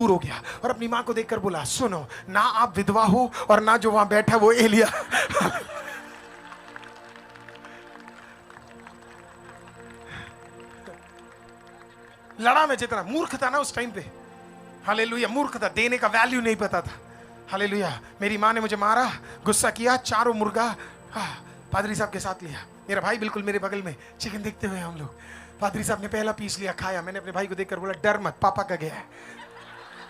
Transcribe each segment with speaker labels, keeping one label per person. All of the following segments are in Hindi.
Speaker 1: दूर हो गया और अपनी माँ को देखकर बोला, सुनो ना आप विधवा हो और ना जो वहां बैठा वो एलिया। लड़ा मैं जितना, मूर्ख था ना उस टाइम पे, हालेलुया, मूर्ख था, देने का वैल्यू नहीं पता था, हालेलुया। मेरी माँ ने मुझे मारा, गुस्सा किया, चारों मुर्गा पादरी साहब के साथ लिया। मेरा भाई बिल्कुल मेरे बगल में, चिकन देखते हुए हम लोग, पादरी साहब ने पहला पीस लिया, खाया। मैंने अपने भाई को देखकर बोला, डर मत, पापा का गया है।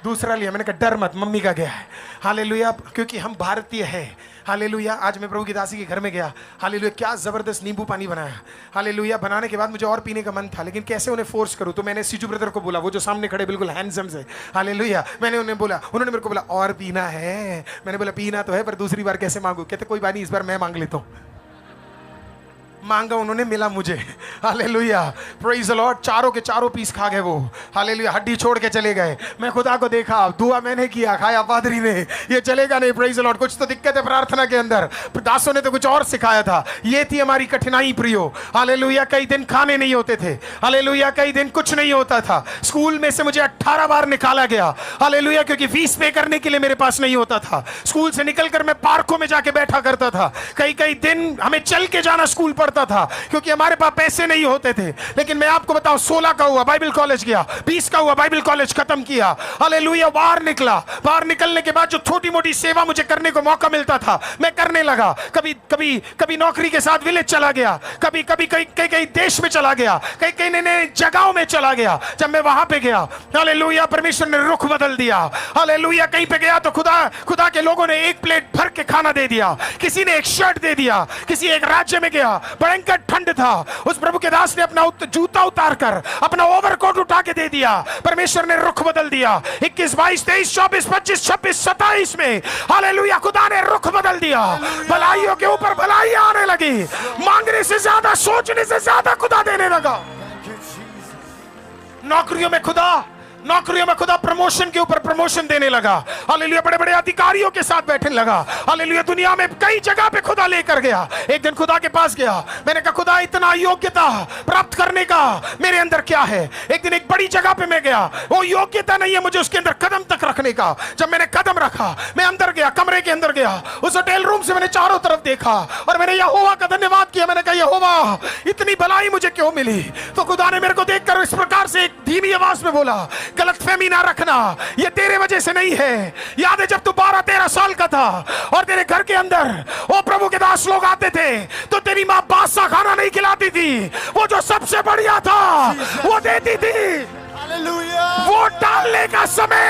Speaker 1: दूसरा लिया, मैंने कहा डर मत, मम्मी का गया है, हालेलुया, क्योंकि हम भारतीय हैं, हालेलुया। आज मैं प्रभु की दासी के घर में गया, हालेलुया, क्या जबरदस्त नींबू पानी बनाया, हालेलुया। बनाने के बाद मुझे और पीने का मन था, लेकिन कैसे उन्हें फोर्स करूं, तो मैंने सीजू ब्रदर को बोला, वो जो सामने खड़े बिल्कुल हैंडसम से, हालेलुया, मैंने उन्हें बोला, उन्होंने मेरे को बोला और पीना है। मैंने बोला पीना तो है, पर दूसरी बार कैसे मांगू? कहते कोई बात नहीं, इस बार मैं मांग लेता हूं। मांगा उन्होंने, मिला मुझे, हालेलुया, प्रेज द लॉर्ड। चारों के चारों पीस खा गए वो, हालेलुया, हड्डी छोड़ के चले गए। मैं खुदा को देखा, दुआ मैंने किया, खाया पादरी ने, ये चलेगा नहीं, प्रेज द लॉर्ड। कुछ तो दिक्कत है प्रार्थना के अंदर, दासों ने तो कुछ और सिखाया था। ये थी हमारी कठिनाई प्रियो, हालेलुया। कई दिन खाने नहीं होते थे, हालेलुया, कई दिन कुछ नहीं होता था। स्कूल में से मुझे 18 बार निकाला गया, हालेलुया, क्योंकि फीस पे करने के लिए मेरे पास नहीं होता था। स्कूल से निकलकर मैं पार्कों में जाके बैठा करता था। कई कई दिन हमें चल के जाना स्कूल पड़ता था, क्योंकि हमारे पास पैसे नहीं होते थे। लेकिन मैं आपको बताऊं, 16 का हुआ बाइबल कॉलेज गया, 20 का हुआ बाइबल कॉलेज खत्म किया, हालेलुया। बाहर निकला, बाहर निकलने के बाद जो छोटी मोटी सेवा मुझे करने को मौका मिलता था, मैं करने लगा। कभी कभी कभी नौकरी के साथ विलेज चला गया, कभी कभी कई देश में चला गया, कई कई नए जगहों में चला गया। जब मैं वहां पे गया, हालेलुया, परमेश्वर ने रुख बदल दिया, हालेलुया। कहीं पे गया तो खुदा के लोगों ने एक प्लेट भर के खाना दे दिया, किसी ने एक शर्ट दे दिया। किसी एक राज्य में गया, भयंकर ठंड था, उस प्रभु के दास ने अपना जूता उतार कर अपना ओवरकोट उठा के दे दिया। परमेश्वर ने रुख बदल दिया। 21, 22, 23, 24, 25, 26, 27 में, हालेलुया, खुदा ने रुख बदल दिया। भलाइयों के ऊपर भलाई आने लगी, मांगने से ज्यादा, सोचने से ज्यादा खुदा देने लगा। नौकरियों में खुदा प्रमोशन के ऊपर प्रमोशन देने लगा, हालेलुया। बड़े बड़े अधिकारियों के साथ बैठने लगा, हालेलुया। दुनिया में कई जगह पे खुदा लेकर गया। एक दिन खुदा के पास गया, मैंने कहा खुदा, इतना योग्यता प्राप्त करने का मेरे अंदर क्या है? एक दिन एक बड़ी जगह पे मैं गया, वो योग्यता नहीं है मुझे उसके अंदर कदम तक रखने का। जब मैंने कदम रखा, मैं अंदर गया, कमरे के अंदर गया, उस होटल रूम से मैंने चारों तरफ देखा और मैंने यहोवा का धन्यवाद किया। मैंने कहा यहोवा, इतनी भलाई मुझे क्यों मिली? तो खुदा ने मेरे को देखकर इस प्रकार से एक धीमी आवाज में बोला, गलतफहमी ना रखना, ये तेरे वजह से नहीं है। याद है जब तू 12-13 साल का था और तेरे घर के अंदर वो प्रभु के दास लोग आते थे, तो तेरी मां बादशाह खाना नहीं खिलाती थी, वो जो सबसे बढ़िया था वो देती थी। वो डालने का समय